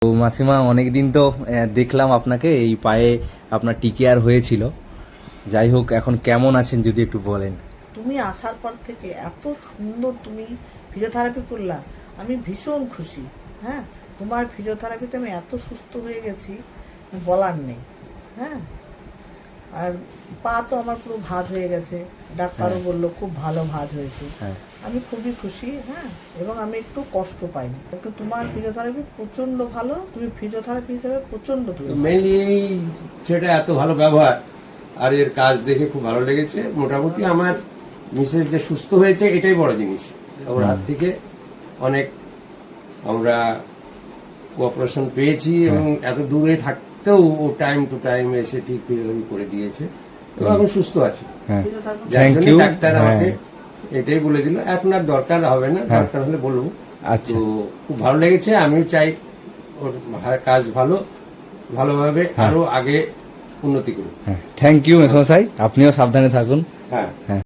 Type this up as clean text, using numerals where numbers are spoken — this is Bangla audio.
তো মাসিমা অনেকদিন তো দেখলাম আপনাকে এই পায়ে আপনার টিকেয়ার হয়েছিল। যাই হোক, এখন কেমন আছেন যদি একটু বলেন। তুমি আসার পর থেকে এত সুন্দর তুমি ফিজিওথেরাপি করলা, আমি ভীষণ খুশি। হ্যাঁ, তোমার ফিজিওথেরাপিতে আমি এত সুস্থ হয়ে গেছি বলার নেই। হ্যাঁ, আর পা তো আমার পুরো ভাঁজ হয়ে গেছে, ডাক্তারও বললো খুব ভালো ভাঁজ হয়েছে। হ্যাঁ, আমি খুবই খুশি। হ্যাঁ, এবং আমি একটু কষ্ট পাইনি, কিন্তু তোমার ফিজিওথেরাপি প্রচণ্ড ভালো, তুমি ফিজিওথেরাপি হিসেবে প্রচণ্ড মেনলি এই সেটা এত ভালো ব্যবহার আর এর কাজ দেখে খুব ভালো লেগেছে। মোটামুটি আমার মিসেস যে সুস্থ হয়েছে এটাই বড় জিনিস। ওর হাত থেকে অনেক আমরা কোঅপারেশন পেয়েছি এবং এত দূরে থাকতেও ও টাইম টু টাইম এসে ঠিক করে দিয়েছে এবং এখন সুস্থ আছে। হ্যাঁ, ফিজিওথেরাপি। যার Thank জন্য you. ডাক্তার আমাকে এটাই বলে দিল, এখন আর দরকার হবে না, দরকার হলে বলবো। আচ্ছা। তো খুব ভালো লেগেছে। আমিও চাই ওর কাজ ভালোভাবে আরো আগে উন্নতি করুন। হ্যাঁ, থ্যাংক ইউ মেসমশাই, আপনিও সাবধানে থাকুন। হ্যাঁ। হ্যাঁ।